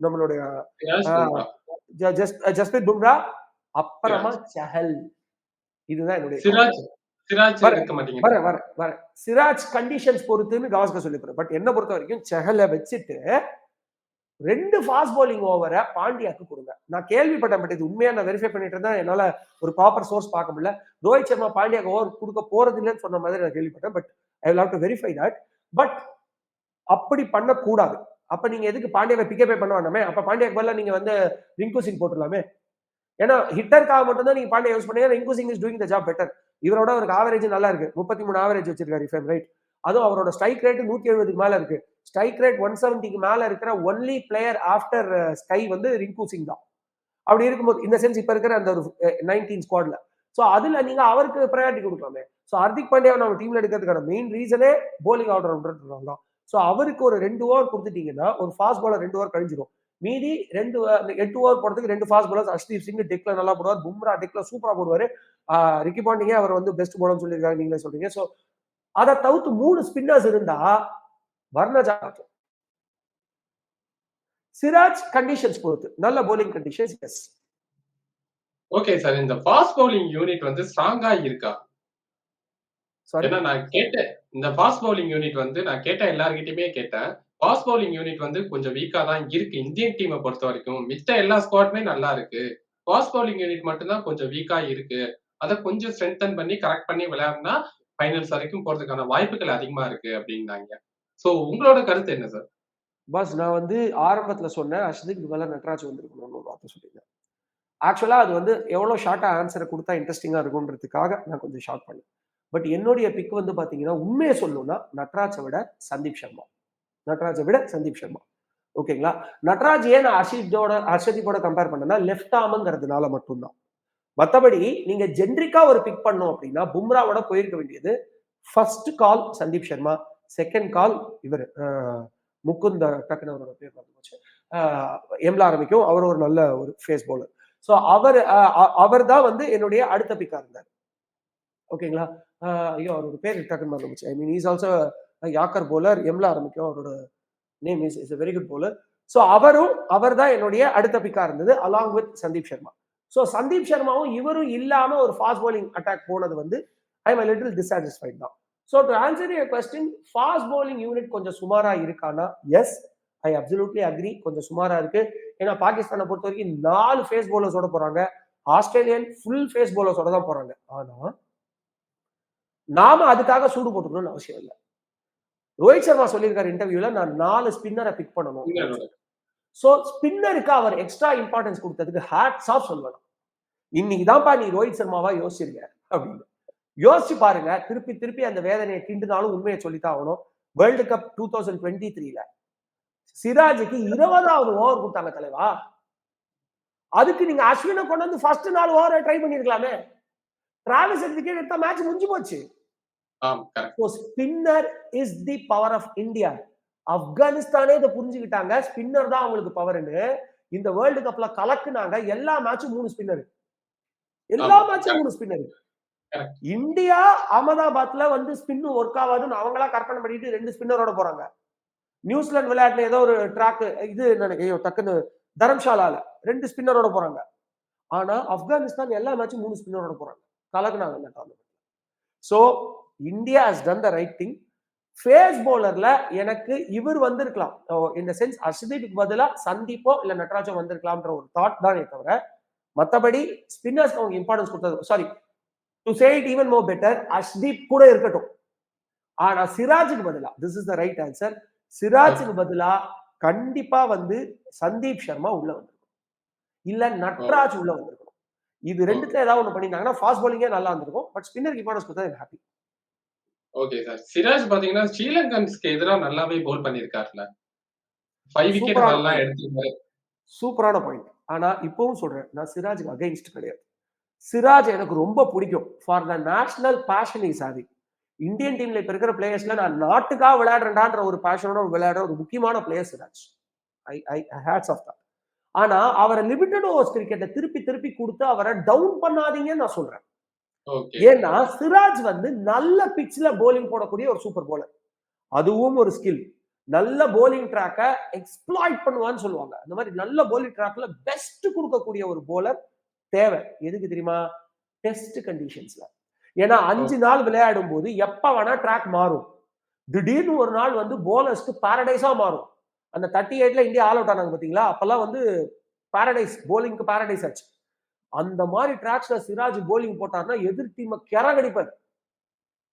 நம்மளுடைய ஜஸ்பிரித் பும்ரா, அப்புறமா சஹல். இதுதான் என்னுடைய சிராஜ் கண்டிஷன்ஸ் பொறுத்துன்னு கவாஸ்கர் சொல்லிருப்பாரு. பட் என்ன பொறுத்த வரைக்கும் சஹலை வச்சுட்டு 2 ஃபாஸ்ட் பவுலிங் ஓவரை பாண்டியாக்கு கொடுங்க. நான் கேள்விப்பட்டேன், பட் இது உண்மையா நான் வெரிஃபை பண்ணிட்டு இருந்தா என்னால ஒரு ப்ராப்பர் சோர்ஸ் பார்க்க முடியல. ரோஹித் சர்மா பாண்டியாக்கு ஓவர் கொடுக்க போறது இல்லைன்னு சொன்ன மாதிரி நான் கேள்விப்பட்டேன். But I will have to verify that. But அப்படி பண்ணக்கூடாது. அப்ப நீங்க எதுக்கு பாண்டியாவை பிக்கப் பண்ண வேண்டாமே? அப்ப பாண்டியாக்கு பதிலா நீங்க வந்து ரிங்கு சிங் போட்டுடலாமே. ஏன்னா ஹிட்டருக்காக மட்டும் தான் நீங்க பாண்டியா யூஸ் பண்ணீங்க. Rinku Singh is doing the job better. இவரோட அவருக்கு ஆவரேஜ் நல்லா இருக்கு, 33 ஆவரேஜ் வச்சிருக்காரு இஃப் ஐம் ரைட். அதுவும் அவரோட ஸ்ட்ரைக் ரேட் 170க்கு மேல இருக்கு. ஸ்ட்ரைக் ரேட் 170க்கு மேல இருக்கிற ஒன்லி பிளேயர் ஆஃப்டர் ஸ்கை வந்து ரிங்கு சிங் தான். அப்படி இருக்கும்போது இந்த சென்ஸ் இப்ப இருக்கிற அந்த ஒரு 19 ஸ்குவாட்ல, சோ அதுல நீங்க அவருக்கு ப்ரையாரிட்டி கொடுக்கலாமே. சோ ஹர்திக் பாண்டியாவை நம்ம டீம்ல எடுக்கிறதுக்கான மெயின் ரீசனே போலிங் ஆல்ரவுண்டர் தான். சோ அவருக்கு ஒரு 2 ஓவர் கொடுத்துட்டீங்கன்னா ஒரு ஃபாஸ்ட் பாலர் 2 ஓவர் கழிஞ்சிடும். மீதி 8 ஓவர் போறதுக்கு 2 ஃபாஸ்ட் பாலர்ஸ், ஹர்ஷ்தீப் சிங் டெக்ல நல்லா போடுவார், பும்ரா டெக்ல சூப்பரா போடுவாரு, ரிக்கி பாண்டிங்கே அவர் வந்து பெஸ்ட் போலர்னு சொல்லியிருக்காங்க, நீங்களே சொல்றீங்க. சோ அதை தவிர்த்து 3 ஸ்பின்னர்ஸ் இருந்தா வர்ணஜா, சிராஜ் கண்டிஷன்ஸ் பொறுத்து நல்ல bowling conditions. Yes okay sir, இந்த ஃபாஸ்ட் பவுலிங் யூனிட் வந்து ஸ்ட்ராங்கா இருக்கா? ஏன்னா நான் கேட்டேன், இந்த ஃபாஸ்ட் பவுலிங் யூனிட் வந்து நான் கேட்டேன், எல்லார்கிட்டயுமே கேட்டேன். ஃபாஸ்ட் பவுலிங் யூனிட் வந்து கொஞ்சம் வீக்கா தான் இருக்கு இந்தியன் டீமை பொறுத்த வரைக்கும். மித்த எல்லா ஸ்குவாடுமே நல்லா இருக்கு, ஃபாஸ்ட் பவுலிங் யூனிட் மட்டும் தான் கொஞ்சம் வீக்கா இருக்கு. அதை கொஞ்சம் ஸ்ட்ரென்தன் பண்ணி கரெக்ட் பண்ணி விளையாடுனா ஃபைனல்ஸ் வரைக்கும் போறதுக்கான வாய்ப்புகள் அதிகமா இருக்கு அப்படின்னாங்க. சோ உங்களோட கருத்து என்ன சார்? பாஸ், நான் வந்து ஆரம்பத்துல சொன்னேன் ஹர்ஷ்தீப் பதிலா நட்ராஜ் வந்திருக்கணும்னு ஒரு வார்த்தை சொல்லியிருந்தேன். ஆக்சுவலா அது வந்து எவ்வளவு ஷார்ட்டா ஆன்சரை கொடுத்தா இன்ட்ரெஸ்டிங்கா இருக்கும்ன்றதுக்காக நான் கொஞ்சம் ஷார்ட் பண்ணேன். பட் என்னுடைய பிக் வந்து பாத்தீங்கன்னா உண்மையை சொல்லணும்னா நட்ராஜை விட சந்தீப் சர்மா. ஓகேங்களா? நட்ராஜ் ஏன் ஹர்ஷதீப்போட கம்பேர் பண்ணனா லெஃப்ட் ஆர்ம்ங்கிறதுனால மட்டும்தான். மற்றபடி நீங்க ஜென்ரிக்கா ஒரு பிக் பண்ணோம் அப்படின்னா பும்ராவோட போயிருக்க வேண்டியது ஃபர்ஸ்ட் கால் சந்தீப் சர்மா, செகண்ட் கால் இவர் முகுந்த், டக்குன்னு அவரோட பேர் பார்த்து எம்ல ஆரம்பிக்கும், அவர் ஒரு நல்ல ஒரு ஃபேஸ் பவுலர். ஸோ அவர் தான் வந்து என்னுடைய அடுத்த பிக்கா இருந்தார். ஓகேங்களா? ஐயோ அவரோட பேர் டக்குன்னு மறந்துச்சு. I mean is also yorker bowler, எம்ல ஆரம்பிக்கும், அவரோட name is very good bowler. So அவர் தான் என்னுடைய அடுத்த பிக்கா இருந்தது along with Sandeep Sharma. So Sandeep சர்மாவும் இவரும் இல்லாம ஒரு ஃபாஸ்ட் பவுலிங் அட்டாக் போனது வந்து ஐ எம் லிட்டில் டிசாட்டிஸ்ஃபைட் தான். So to answer your question, fast bowling unit கொஞ்சம் சுமாரா இருக்கானா? எஸ், ஐ அப்சல்யூட்லி அக்ரி, கொஞ்சம் சுமாரா இருக்கு. ஏன்னா பாகிஸ்தானை பொறுத்த வரைக்கும் 4 ஃபேஸ் பவுலர்ஸோட போறாங்க, ஆஸ்திரேலியன் ஃபுல் ஃபேஸ் பவுலர்ஸோட தான் போறாங்க. ஆனா நாம அதுக்காக சூடு போட்டுக்கணும்னு அவசியம் இல்லை. ரோஹித் சர்மா சொல்லியிருக்காரு இன்டர்வியூல, நான் 4 ஸ்பின்னரை பிக் பண்ணணும். சோ ஸ்பின்னருக்கு அவர் எக்ஸ்ட்ரா இம்பார்ட்டன்ஸ் கொடுத்ததுக்கு ஹேட்ஸ் ஆஃப் சொல்லணும். இன்னைக்குதான்ப்பா நீ ரோஹித் சர்மாவா யோசிச்சிருக்க அப்படின்னு. யோசிச்சு பாருங்க. திருப்பி திருப்பி அந்த வேதனையை கிண்டுனாலும் உண்மையை சொல்லித்தான் ஆகணும். வேர்ல்டு கப் 2023ல சிராஜுக்கு 20வது ஓவர் கொடுத்தாங்க தலைவா. அதுக்கு நீங்க அஸ்வினை கொண்டு வந்து ஃபர்ஸ்ட் 4 ஓவரை ட்ரை பண்ணிருக்கலாமே. டிராவிஸ் ஹெட் விக்கெட் எடுத்தா மேட்ச் முடிஞ்சு போச்சு. Spinner is the power of India. ஆப்கானிஸ்தானே இதை புரிஞ்சுக்கிட்டாங்க. ஸ்பின்னர் தான் அவங்களுக்கு பவர்னு. இந்த வேர்ல்டு கப்ல கலக்குனாங்க. எல்லா மேட்சும் 3 ஸ்பின்னர். எல்லா மேட்சும் 3 ஸ்பின்னர். இந்தியா அகமதாபாத்ல வந்து ஸ்பின் ஒர்க் ஆகாதுன்னு அவங்களா கற்பனை பண்ணிட்டு 2 ஸ்பின்னரோட போறாங்க. நியூசிலாந்து விளையாட்டுல ஏதோ ஒரு ட்ராக் இது நினைக்கிறேன் டக்குன்னு தரம்ஷாலால 2 ஸ்பின்னரோட போறாங்க. ஆனா ஆப்கானிஸ்தான் எல்லா மேட்சும் 3 ஸ்பின்னரோட போறாங்க. கலக்குனாங்க இந்த tournament. So India has done the right thing. Pace பவுலர்ல எனக்கு இவர் வந்திருக்கலாம். இந்த சென்ஸ் அர்ஷதீப்க்கு பதிலா சந்தீப்போ இல்ல நட்ராஜோ வந்திருக்கலாம்ன்ற ஒரு தாட் தானே தவிர மத்தபடி ஸ்பின்னர்ஸ் அவங்க இம்பார்ட்டன்ஸ் கொடுத்தது. Sorry to say it even more better, Arshdeep கூட இருக்கட்டும். ஆனா சிராஜுக்கு பதிலா this is the right answer. சிராஜுக்கு பதிலா கண்டிப்பா வந்து சந்தீப் சர்மா உள்ள வந்திருக்கும். இல்ல நட்ராஜ் உள்ள வந்திருக்கும். இது ரெண்டுத்துல ஏதாவது ஒண்ணு பண்ணிருந்தாங்கன்னா ஃபாஸ்ட் பவுலிங்கே நல்லா இருந்திருக்கும். பட் ஸ்பின்னருக்கு இம்பார்ட்டன்ஸ் கொடுத்தா எனக்கு ஹாப்பி. Okay sir. சிராஜ் பாத்தீங்கன்னா ஸ்ரீலங்கன்ஸ்க்கு எதிராக நல்லாவே போல் பண்ணிருக்காருல. 5 விக்கெட் நல்லா எடுத்திருக்காரு. சூப்பரான பாயிண்ட். ஆனா இப்பவும் சொல்றேன், நான் சிராஜுக்கு அகைன்ஸ்ட் கிடையாது. சிராஜ் எனக்கு ரொம்ப பிடிக்கும். For the national fashion is having. Indian டீம்ல இப்ப இருக்கிற பிளேயர்ஸ்ல நான் நாட்டுக்காக விளையாடுறேன்டான்ற ஒரு பேஷனோட விளையாடுற ஒரு முக்கியமான player Siraj. I hats off that. ஆனா அவரை லிமிட்டட் ஓவர்ஸ் கிரிக்கெட்டை திருப்பி திருப்பி கொடுத்து அவரை டவுன் பண்ணாதீங்கன்னு நான் சொல்றேன். ஏன்னா சிராஜ் வந்து நல்ல பிட்ச்ல போலிங் போடக்கூடிய ஒரு சூப்பர் போலர். அதுவும் ஒரு ஸ்கில். நல்ல போலிங் ட்ராக்கை எக்ஸ்ப்ளாய்ட் பண்ணுவான்னு சொல்லுவாங்க. அந்த மாதிரி நல்ல போலிங் ட்ராக்ல பெஸ்ட் கொடுக்கக்கூடிய ஒரு போலர் தேவை. எதுக்கு தெரியுமா? டெஸ்ட் கண்டிஷன்ஸ்ல. ஏன்னா 5 நாள் விளையாடும் போது எப்ப வேணா ட்ராக் மாறும். திடீர்னு ஒரு நாள் வந்து போலர்ஸ்க்கு பாரடைஸா மாறும். அந்த 38ல இந்தியா ஆல் அவுட் ஆனாங்க பாத்தீங்களா? அப்பெல்லாம் வந்து பாரடைஸ், போலிங்க்கு பாரடைஸ் ஆச்சு. அந்த மாதிரி ட்ராக்ஸ்ல சிராஜ் போலிங் போட்டார்னா எதிர் டீமை கெரகடிப்பார்.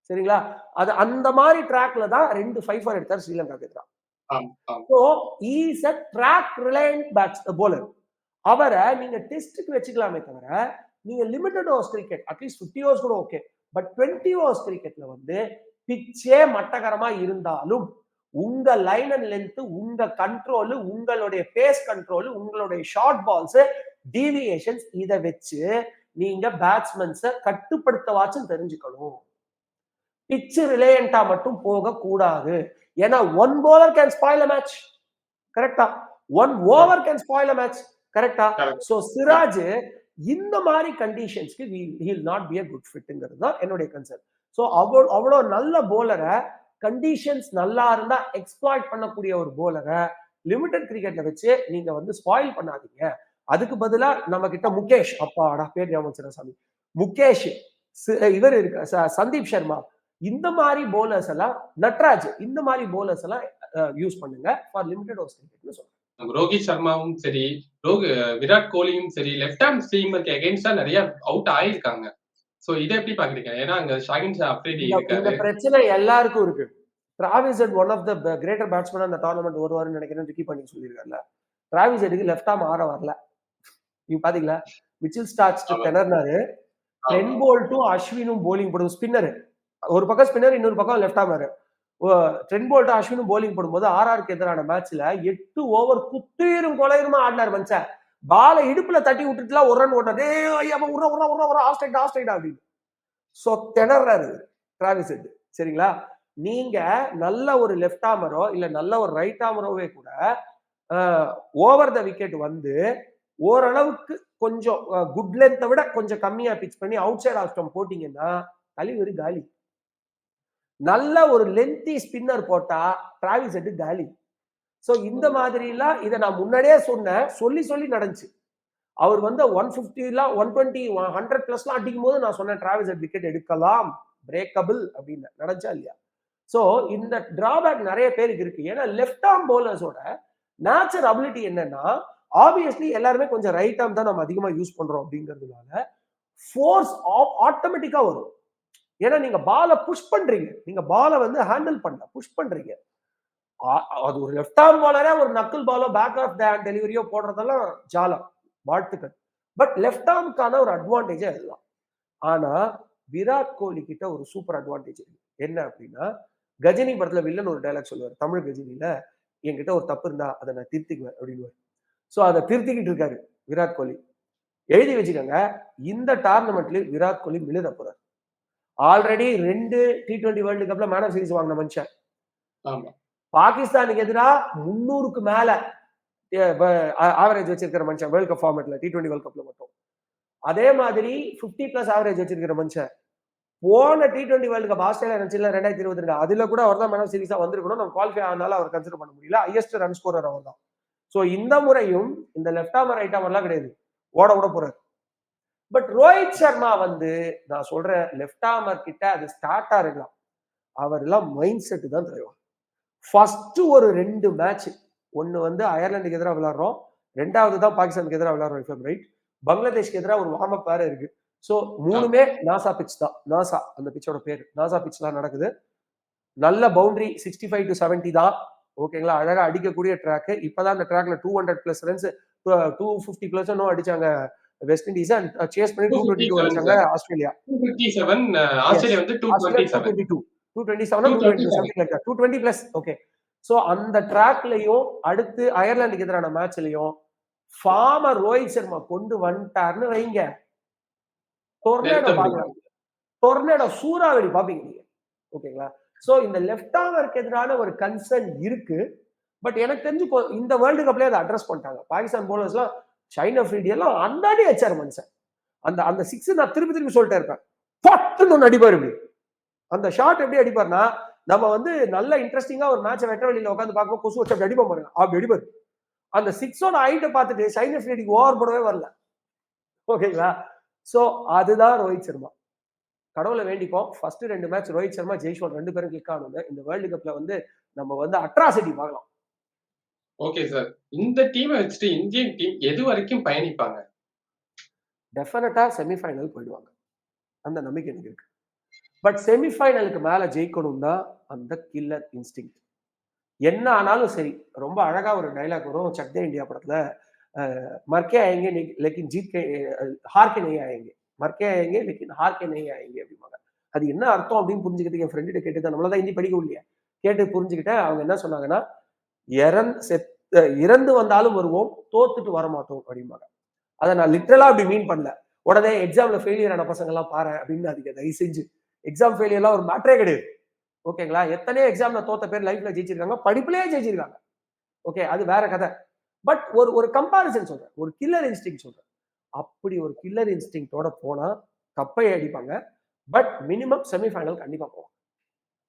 சரிங்களா? அது அந்த மாதிரி ட்ராக்ல தான் 2 5-4 எடுத்தார் ஸ்ரீலங்காக்கு எதிராக. So is a track reliant bowler. அவரை நீங்க டெஸ்ட்டுக்கு வச்சுக்கலாமே தவிர நீங்க limited overs cricket at least 50 overs கூட ஓகே. பட் 20 ஓவர்ஸ் கிரிக்கெட்ல வந்து பிச்சே மட்டகரமா இருந்தாலும் உங்க லைன் அண்ட் லென்த், உங்க கண்ட்ரோல், உங்களுடைய பேஸ் கண்ட்ரோல், உங்களுடைய ஷார்ட் பால்ஸ், டீவியேஷன்ஸ் இதை வச்சு நீங்க பேட்ஸ்மேன்ஸை கட்டுப்படுத்தவாச்சும் தெரிஞ்சுக்கணும். பிச்சு ரிலேயண்டா மட்டும் போக கூடாது. ஏன்னா 1 bowler can spoil a match. கரெக்டா? 1 over can spoil a match. கரெக்டா? சோ சிராஜ் இந்த மாதிரி கண்டிஷன்ஸ்க்கு he will not be a good fitங்கிறது தான் என்னுடைய கன்சர்ன். சோ அவ்வளோ நல்ல போலரை கண்டிஷன்ஸ் நல்லா இருந்தா எக்ஸ்ப்ளாய்ட் பண்ணக்கூடிய ஒரு போலரை லிமிட்டட் கிரிக்கெட்ல வச்சு நீங்க வந்து ஸ்பாயில் பண்ணாதீங்க. அதுக்கு பதிலா நம்ம கிட்ட முகேஷ், அப்பாடா பேர் ஞாபகம் சாமி, முகேஷ், இவர் இருக்கு சந்தீப் சர்மா, இந்த மாதிரி போலர்ஸ் எல்லாம், நட்ராஜ், இந்த மாதிரி போலர்ஸ் எல்லாம் யூஸ் பண்ணுங்க ஃபார் லிமிட்டட் ஓவர்ஸ் கிரிக்கெட்னு சொல்றேன். ரோஹித் சர்மாவும் சரி, விராட் கோலியும் சரி, லெஃப்ட் ஹேண்ட் ஸ்ட்ரீமருக்கு அகைன்ஸ்டா நிறைய அவுட் ஆயிருக்காங்க. சோ இதை எப்படி பாக்குறீங்க? ஏன்னா அங்க ஷாகின் ஷா அப்ரேடி இருக்காரு. இந்த பிரச்சனை எல்லாருக்கும் இருக்கு. Travis Head one of the greater batsman அந்த டோர்னமெண்ட் வருவாருன்னு நினைக்கிறேன். ரிக்கி பாண்டிங் சொல்லியிருக்காருல்ல. டிராவிஸ் ஹெட்டுக்கு லெஃப்ட் ஆர்ம் ஆட வரல. நீங்க பாத்தீங்களா? மிச்சல் ஸ்டார்க்ஸ் திணறினாரு. ட்ரெண்ட் போல்ட்டும் அஸ்வினும் போலிங் போடுது. ஸ்பின்னர் ஒரு பக்கம் ஸ்பின்னர், இன்னொரு பக்கம் லெஃப்ட் ஆர்மர். ட்ரெண்ட் போல்ட்டும் அஸ்வினும் போலிங் போடும்போது ஆர்ஆருக்கு எதிரான மேட்ச்ல 8 ஓவர் குத்தீரும் கொலையுமா ஆடினார் மனுஷன். பால இடுப்புல தட்டி விட்டுட்டுலாம் ஒரு ரன் ஓட்டாரு. ஆஃப் ஸ்ட்ரைட் அப்படின்னு சோ திணறாரு டிராவிஸ் ஹெட். சரிங்களா? நீங்க நல்ல ஒரு லெஃப்ட் ஆர்மரோ இல்ல நல்ல ஒரு ரைட் ஆர்மரோவே கூட ஓவர் த விக்கெட் வந்து ஓரளவுக்கு கொஞ்சம் குட் லென்த்தை விட கொஞ்சம் கம்மியா பிச் பண்ணி அவுட் சைட் ஆஃப் ஸ்டம்ப் போட்டீங்கன்னா கழிவு காலி. நல்ல ஒரு லென்த்தி ஸ்பின்னர் போட்டா டிராவிஸ் ஹெட் காலி. சோ இந்த மாதிரி எல்லாம் இதை நான் முன்னாடியே சொன்னேன். சொல்லி நடந்துச்சு. அவர் வந்து 150 120 100 பிளஸ்லாம் அடிக்கும் போது நான் சொன்னேன் டிராவிஸ் ஹெட் விக்கெட் எடுக்கலாம், பிரேக்கபிள் அப்படின்னு. நடந்துச்சா இல்லையா? சோ இந்த டிராபேக் நிறைய பேருக்கு இருக்கு. ஏன்னா லெஃப்ட் ஆர்ம் பவுலர்ஸோட நேச்சர் அபிலிட்டி என்னன்னா, ஆப்வியஸ்லி எல்லாருமே கொஞ்சம் ரைட் ஆர்ம் தான் நம்ம அதிகமா யூஸ் பண்றோம் அப்படிங்கிறதுனால ஃபோர்ஸ் ஆட்டோமேட்டிக்கா வரும். ஏன்னா நீங்க பாலை புஷ் பண்றீங்க, நீங்க பாலை வந்து ஹேண்டில் பண்ண புஷ் பண்றீங்க. அது ஒரு லெஃப்ட் ஆர்ம் பாலரே ஒரு நக்கிள் பாலோ பேக் ஆஃப் த ஹேண்ட் டெலிவரியோ போடுறதெல்லாம் ஜாலம், வாழ்த்துக்கள். பட் லெஃப்ட் ஆர்முக்கான ஒரு அட்வான்டேஜே அதுதான். ஆனா விராட் கோலி கிட்ட ஒரு சூப்பர் அட்வான்டேஜ் இருக்கு. என்ன அப்படின்னா, கஜினி படத்துல வில்லன் ஒரு டயலாக் சொல்லுவார் தமிழ் கஜினில, என்கிட்ட ஒரு தப்பு இருந்தா அதை நான் திருத்திக்குவேன் அப்படின்னு. சோ அதை திருத்திக்கிட்டு இருக்காரு விராட் கோலி. எழுதி வச்சுக்கோங்க, இந்த டோர்னமெண்ட்ல விராட் கோலி மிளிர போறார். ஆல்ரெடி 2 T20 வேர்ல்டு கப்ல மேன் ஆஃப் சீரிஸ் வாங்கின மனுஷன். பாகிஸ்தானுக்கு எதிராக 300க்கு மேல ஆவரேஜ் வச்சிருக்கிற மனுஷன் வேர்ல்ட் கப் ஃபார்மேட்ல, T20 வேர்ல்ட் கப்ல மட்டும். அதே மாதிரி 50+ ஆவரேஜ் வச்சிருக்கிற மனுஷன். போன T20 வேர்ல்டு கப் ஆஸ்திரேலியா நினைச்சுல 2022 அதுல கூட அவர் தான் மேன் ஆஃப் சீரிஸா வந்திருக்கணும். நம்ம குவாலிஃபை ஆனால அவர் கன்சிடர் பண்ண முடியல. ஹையஸ்ட் ரன் ஸ்கோரர் அவர் தான். சோ இந்த முறையும் இந்த லெஃப்ட் ஆர்மர் ரைட் ஆர்மர்லாம் கிடையாது, ஓட விட போறாரு. பட் ரோஹித் சர்மா வந்து நான் சொல்றேன், லெஃப்ட் ஆர்மர் கிட்ட அது ஸ்டார்டா இருக்கலாம், அவர் எல்லாம் மைண்ட் செட் தான் தலைவர். ஃபர்ஸ்ட் ஒரு 2 மேட்ச், ஒன்னு வந்து அயர்லாந்துக்கு எதிராக விளையாடுறோம், 2வது தான் பாகிஸ்தானுக்கு எதிராக விளையாடுறோம், ரைட்? பங்களாதேஷ்க்கு எதிராக ஒரு வார்ம் அப் வேற இருக்கு. சோ 3மே நாசா பிட்ச் தான். நாசா அந்த பிட்சோட பேரு நாசா பிட்ச் தான் நடக்குது. நல்ல பவுண்டரி 65 to 70 தான். ஓகேங்களா, அழகா அடிக்கக்கூடிய ட்ராக். இப்பதான் அந்த ட்ராக்ல 200+ ரன்ஸ் 250+ அடிச்சாங்க வெஸ்ட் இண்டீஸ், சேஸ் பண்ணி 222 அடிச்சாங்க ஆஸ்திரேலியா. 257 ஆஸ்திரேலியா வந்து 227 220+. ஓகே. சோ அந்த ட்ராக்லயும் அடுத்து அயர்லாந்துக்கு எதிரான மேட்ச்லயும் ஃபார்மர் ரோஹித் சர்மா கொண்டு வந்துட்டாருன்னு வைங்க, டொர்னேடோ பாக்கலாம், டொர்னேடோ சூறாவளி பாப்பீங்க நீங்க. ஓகேங்களா? சோ இந்த லெஃப்ட் ஆர்மருக்கு எதிரான ஒரு கன்சர்ன் இருக்கு. பட் எனக்கு தெரிஞ்சு இந்த வேர்ல்டு கப்லயே அதை அட்ரஸ் பண்ணிட்டாங்க. பாகிஸ்தான் போலர்ஸ்லாம் ஷைன் அஃப்ரிடி எல்லாம் அந்தாடி வச்சாரு மனுஷன். அந்த அந்த 6 நான் திருப்பி திருப்பி சொல்லிட்டே இருப்பேன். பட்டுன்னு ஒன்று அடிப்பாரு இப்படி. அந்த ஷாட் எப்படி அடிப்பார்னா, நம்ம வந்து நல்ல இன்ட்ரெஸ்டிங்கா ஒரு மேட்சை வெட்ட வெளியில உட்காந்து பார்க்கும் கொசு வச்சு அப்படி அடிப்போம் பாருங்க, அப்படி அடிப்பாரு. அந்த 6ஓட ஹைட்டை பார்த்துட்டு ஷைன் அஃப்ரிடிக்கு ஓவர் போடவே வரல. ஓகேங்களா? சோ அதுதான் ரோஹித் சர்மா. கடவுளை வேண்டிப்போம், ஃபர்ஸ்ட் 2 மேட்ச் ரோஹித் சர்மா ஜெய்ஸ்வால் 2 பேரும் கிளிக் ஆகணும். இந்த வேர்ல்டு கப்ல வந்து நம்ம வந்து அட்ராசிட்டி பார்க்கலாம். ஓகே சார், இந்த டீமை வச்சுட்டு இந்தியன் டீம் எது வரைக்கும் பயணிப்பாங்க? டெஃபினட்டா செமிஃபைனல் போயிடுவாங்க, அந்த நம்பிக்கை எனக்கு இருக்கு. பட் செமிஃபைனலுக்கு மேல ஜெயிக்கணும் தான் அந்த கில்லர் இன்ஸ்டிங். என்ன ஆனாலும் சரி, ரொம்ப அழகா ஒரு டைலாக் வரும் சக் தே இந்தியா படத்துல, மர்க்கே ஆயேங்கே லேக்கின் ஜீத் கே ஹார் கே நஹீ ஆயேங்கே, மர்க்கே ஆயேங்கே லேக்கின் ஹார் கே நஹீ ஆயேங்கே அப்படிம்பாங்க. அது என்ன அர்த்தம் அப்படின்னு புரிஞ்சுக்கிட்டு என் ஃப்ரெண்டு கேட்டு, நம்மளதான் ஹிந்தி படிக்க இல்லையா, கேட்டு புரிஞ்சுக்கிட்டேன். அவங்க என்ன சொன்னாங்கன்னா, இறந்து வந்தாலும் வருவோம், தோத்துட்டு வரமாட்டோம் அப்படிம்பாங்க. அதை நான் லிட்டரலா அப்படி மீன் பண்ணல. உடனே எக்ஸாம்ல ஃபெயிலியர் ஆன பசங்க எல்லாம் பாரு அப்படின்னு அதுக்கு தயவு செஞ்சு, எக்ஸாம் ஃபெயிலியர்லாம் ஒரு மேட்டரே கிடையாது. ஓகேங்களா? எத்தனையோ எக்ஸாம்ல தோத்த பேர் லைஃப்ல ஜெயிச்சிருக்காங்க, படிப்புலயே ஜெயிச்சிருக்காங்க. ஓகே, அது வேற கதை. பட் ஒரு கம்பாரிசன் சொல்றேன், ஒரு கில்லர் இன்ஸ்டிங் சொல்றேன். அப்படி ஒரு கில்லர் இன்ஸ்டிங்கோட போனா கப்பை அடிப்பாங்க. பட் மினிமம் செமிஃபைனல் கண்டிப்பா போவாங்க.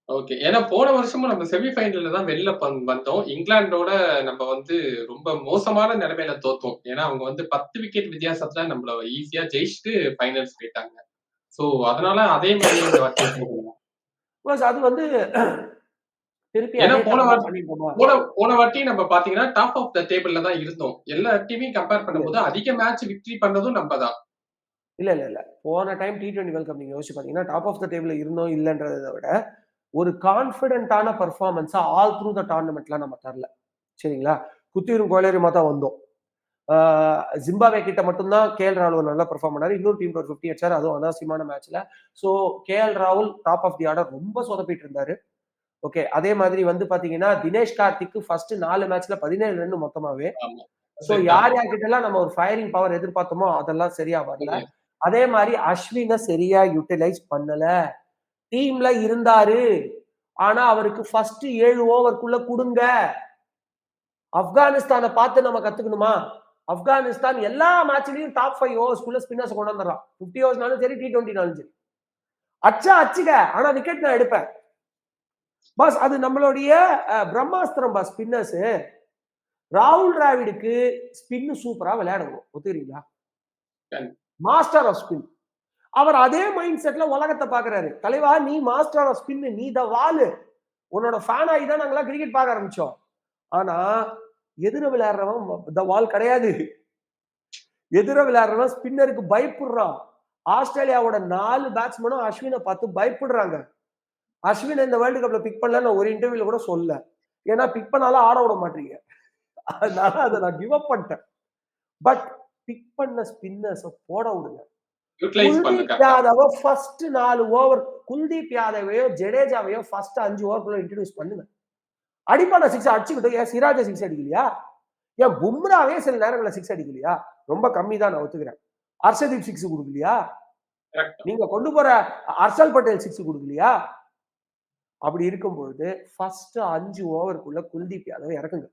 ஓகே, ஏன்னா போன வருஷமும் நம்ம செமிஃபைனல்ல தான் வெளில வந்தோம். இங்கிலாந்தோட நம்ம வந்து ரொம்ப மோசமான நிலைமையில தோத்தோம். ஏன்னா அவங்க வந்து 10 விக்கெட் வித்தியாசத்துல நம்மள ஈஸியா ஜெயிச்சுட்டு ஃபைனல்ஸ் போயிட்டாங்க. சோ அதனால அதே மாதிரி இந்த வாட்டி அது வந்து திருப்பி ஏன்னா போன வாட்டி நம்ம பாத்தீங்கன்னா டாப் ஆஃப் த டேபிள்ல தான் இருந்தோம். எல்லா டீமையும் கம்பேர் பண்ணும்போது அதிக மேட்ச் விக்டரி பண்ணதும் நம்ம தான். இல்ல போன டைம் T20 வேர்ல்ட் கப் நீங்க யோசிச்சு பாத்தீங்கன்னா டாப் ஆஃப் த டேபிள்ல இருந்தோம் இல்லன்றதை விட ஒரு கான்பிடென்டான பர்ஃபார்மன்ஸா ஆல் த்ரூ த டோர்னமெண்ட்ல நம்ம தரல. சரிங்களா? குத்திரும் கோயிலரியுமா தான் வந்தோம். ஜிம்பாவே கிட்ட மட்டும்தான் கேஎல் ராகுல் நல்லா பெர்ஃபார்ம் பண்ணாரு. இன்னொரு டீம் ஒரு 50 அடிச்சாரு, அதுவும் அனாவசியமான மேட்ச்ல. சோ கேஎல் ராகுல் டாப் ஆஃப் தி ஆர்டர் ரொம்ப சொதப்பிட்டு இருந்தாரு. ஓகே, அதே மாதிரி வந்து பாத்தீங்கன்னா தினேஷ் கார்த்திக்கு ஃபர்ஸ்ட் 4 மேட்ச்ல 17 ரன் மொத்தமாவே. சோ யார்கிட்ட எல்லாம் நம்ம ஒரு ஃபயரிங் பவர் எதிர்பார்த்தோமோ அதெல்லாம் சரியா வரல. அதே மாதிரி அஸ்வினை சரியா யூட்டிலைஸ் பண்ணல. டீம்ல இருந்தாரு, ஆனா அவருக்கு ஃபர்ஸ்ட் 7 ஓவருக்குள்ள கொடுங்க. ஆப்கானிஸ்தானை பார்த்து நம்ம கத்துக்கணுமா? ஆப்கானிஸ்தான் எல்லா மேட்ச்லயும் டாப் 5 ஓவர்ஸ்க்குள்ள ஸ்பின்னர்ஸ் கொண்டு வந்துடுறான். 50 ஓவர்ஸ்னாலும் சரி, T20னாலும் சரி. அச்சுக்க, ஆனா விக்கெட் நான் எடுப்பேன் பாஸ். அது நம்மளுடைய பிரம்மாஸ்திரம் பாஸ் ஸ்பின்னர்ஸ். ராகுல் டிராவிடுக்கு ஸ்பின் சூப்பரா விளையாடுவோம், ஒத்துக்கிறீங்களா? Master off spin. அவர் அதே மைண்ட் செட்ல உலகத்தை பாக்குறாரு. தலைவா, நீ மாஸ்டர் ஆஃப் ஸ்பின், நீ த வாலு. உன்னோட ஃபேன் ஆகி தான் நாங்களாம் கிரிக்கெட் பார்க்க ஆரம்பிச்சோம். ஆனா எதிர விளையாடுறவன் த வால் கிடையாது. எதிர விளையாடுறவன் ஸ்பின்னருக்கு பயப்படுறான். ஆஸ்திரேலியாவோட 4 பேட்ஸ்மேனும் அஸ்வினை பார்த்து பயப்படுறாங்க. அஸ்வின் இந்த வேர்ல்டு கப்ல பிக் பண்ணல, நான் ஒரு இன்டர்வியூல கூட சொல்ல. ஏன்னா பிக் பண்ணாலும் ஆட விட மாட்டீங்க. அதனால அதை நான் கிவ் அப் பண்ணிட்டேன். பட் பிக் பண்ண ஸ்பின்னர்ஸ போட விடுங்க. யூட்டிலைஸ் பண்ணுங்க குல்தீப் கரெக்டா. யாதவ ஃபர்ஸ்ட் 4 ஓவர் குல்தீப் யாதவையோ ஜடேஜாவையோ ஃபர்ஸ்ட் 5 ஓவருக்குள்ள இன்ட்ரோடியூஸ் பண்ணுங்க. அடிப்பான சிக்ஸ் அடிச்சுக்கிட்டு ஏன் சிராஜ சிக்ஸ் அடிக்கலையா? ஏன் பும்ராவே சில நேரங்கள்ல சிக்ஸ் அடிக்கலையா? ரொம்ப கம்மி தான் நான் ஒத்துக்கிறேன். ஹர்ஷதீப் சிக்ஸ் கொடுக்கலையா? கரெக்ட். நீங்க கொண்டு போற ஹர்ஷல் பட்டேல் சிக்ஸ் கொடுக்கலையா? அப்படி இருக்கும்பொழுது ஃபர்ஸ்ட் 5 ஓவருக்குள்ள குல்தீப் யாதவ் இறக்குங்க.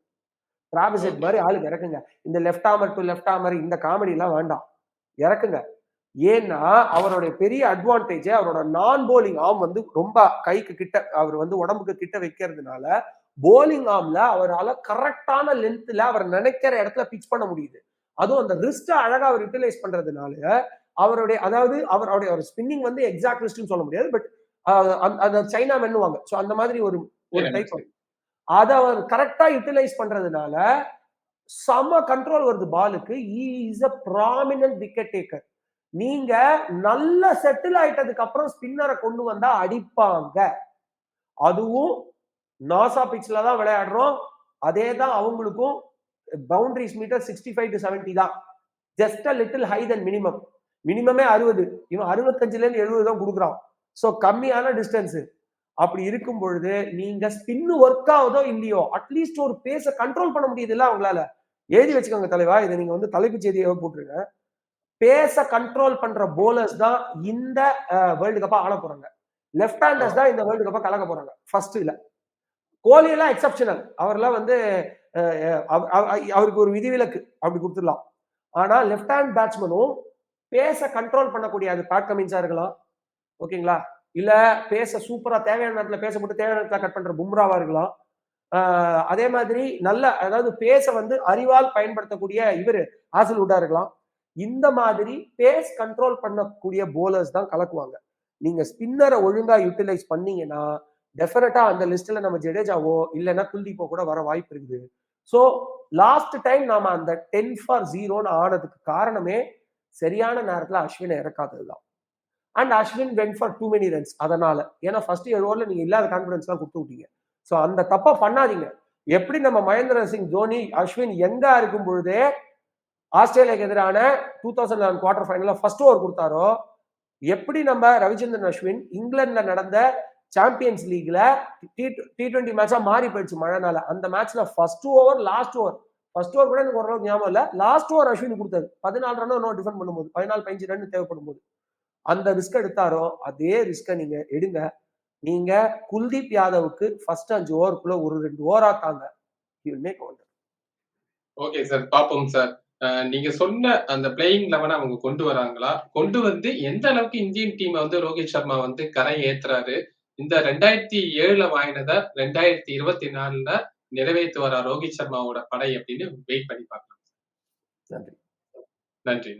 டிராவிஸ் ஹெட் மாதிரி ஆளுக்கு இறக்குங்க. இந்த left armer to left armer இந்த காமெடி எல்லாம் வேண்டாம். இறக்குங்க. ஏன்னா அவருடைய பெரிய அட்வான்டேஜ் அவரோட நான் போலிங் ஆர்ம் வந்து ரொம்ப கைக்கு கிட்ட அவர் வந்து உடம்புக்கு கிட்ட வைக்கிறதுனால போலிங் ஆர்ம்ல அவரால் கரெக்டான லென்த்ல அவர் நினைக்கிற இடத்துல பிச் பண்ண முடியுது. அதுவும் அந்த ரிஸ்ட அழகா அவர் யூட்டிலைஸ் பண்றதுனால அவருடைய அதாவது அவருடைய ஸ்பின்னிங் வந்து எக்ஸாக்ட் ரிஸ்ட்னு சொல்ல முடியாது. பட் அந்த சைனா மென்னுவாங்க. ஸோ அந்த மாதிரி ஒரு டைப் அதை அவர் கரெக்டா யூட்டிலைஸ் பண்றதுனால செம கண்ட்ரோல் வருது பாலுக்கு. He is a prominent wicket taker. நீங்க நல்ல செட்டில் ஆயிட்டதுக்கு அப்புறம் ஸ்பின்னரை கொண்டு வந்தா அடிப்பாங்க. அதுவும் நாசா பிச்ல தான் விளையாடுறோம். அதே தான் அவங்களுக்கும் பவுண்டரிஸ் மீட்டர் 65 to 70 தான். Just a little high than minimum. மினிமமே 60. இவன் 65ல இருந்து 70 தான் கொடுக்குறான். சோ கம்மியான டிஸ்டன்ஸ். அப்படி இருக்கும் பொழுது நீங்க ஸ்பின் ஒர்க் ஆகுதோ இல்லையோ அட்லீஸ்ட் ஒரு பேஸ கண்ட்ரோல் பண்ண முடியுது இல்ல அவங்களால. எழுதி வச்சுக்கோங்க தலைவா, இதை நீங்க வந்து தலைப்பு செய்தியாக போட்டுருங்க. பேஸ கண்ட்ரோல் பண்ற போலர்ஸ் தான் இந்த வேர்ல்டு கப்பா ஆட போறாங்க. லெஃப்ட் ஹேண்டர்ஸ் தான் இந்த வேர்ல்டு கப்பா கலக்க போறாங்க. ஃபர்ஸ்ட் இல்ல கோலி எல்லாம் எக்ஸப்ஷனல். அவர்லாம் வந்து அவருக்கு ஒரு விதிவிலக்கு அப்படி கொடுத்துடலாம். ஆனா லெஃப்ட் ஹேண்ட் பேட்ஸ்மேனும் பேஸ கண்ட்ரோல் பண்ணக்கூடிய அது பேட் கமின்ஸா இருக்கலாம், ஓகேங்களா, இல்ல பேச சூப்பரா தேவையான நேரத்துல பேச போட்டு தேவையான நேரத்துல கட் பண்ற பும்ராவா இருக்கலாம். அதே மாதிரி நல்ல அதாவது பேச வந்து அறிவால் பயன்படுத்தக்கூடிய இவரு ஹாசல்வுட்டா இருக்கலாம். இந்த மாதிரி பேஸ் கண்ட்ரோல் பண்ணக்கூடிய போலர்ஸ் தான் கலக்குவாங்க. நீங்க ஸ்பின்னரை ஒழுங்கா யூட்டிலைஸ் பண்ணீங்கன்னா டெஃபினட்டா அந்த லிஸ்ட்ல நம்ம ஜடேஜாவோ இல்லைன்னா குல்தீப்போ கூட வர வாய்ப்பு இருக்குது. ஸோ லாஸ்ட் டைம் நாம அந்த 10 for 0 ஆனதுக்கு காரணமே சரியான நேரத்துல அஸ்வினை இறக்காதது தான். And Ashwin went for too many runs. அதனால ஏன்னா ஃபர்ஸ்ட் 7 ஓவர்ல நீங்க இல்லாத கான்பிடன்ஸ் எல்லாம் கொடுத்து விட்டீங்க. ஸோ அந்த தப்பை பண்ணாதீங்க. எப்படி நம்ம மகேந்திர சிங் தோனி அஸ்வின் எங்க இருக்கும் பொழுதே ஆஸ்திரேலியாவுக்கு எதிரான 2011 குவார்டர் ஃபைனல்ல ஃபர்ஸ்ட் ஓவர் கொடுத்தாரோ, எப்படி நம்ம ரவிச்சந்திரன் அஸ்வின் இங்கிலாந்துல நடந்த சாம்பியன்ஸ் லீக்ல T20 மேட்சா மாறி போயிடுச்சு மழைனால. அந்த மேட்ச்ல first over last over first over கூட எனக்கு ஓரளவுக்கு ஞாபகம் இல்ல. லாஸ்ட் ஓவர் அஸ்வின் கொடுத்தாரு 14 ரன் இன்னும் டிஃபெண்ட் பண்ணும்போது 14-15 ரன் தேவைப்படும் போது அந்த ரிஸ்க் எடுத்தாரோ அதே ரிஸ்கை நீங்க எடுங்க. நீங்க குல்தீப் யாதவுக்கு ஃபர்ஸ்ட் 5 ஓவருக்குள்ள ஒரு 2 ஓவர் ஆக்காங்க. He will make wonder. Okay sir, பாப்போம் சார். நீங்க சொன்ன அந்த பிளேயிங் 11 அவங்க கொண்டு வராங்களா? கொண்டு வந்து எந்த அளவுக்கு இந்தியன் டீமை வந்து ரோஹித் சர்மா வந்து கரை ஏத்துறாரு? இந்த 2007ல வாங்கினத 2024ல நிறைவேற்றுவாரா ரோஹித் சர்மாவோட படை அப்படின்னு வெயிட் பண்ணி பார்க்கலாம். நன்றி. நன்றி.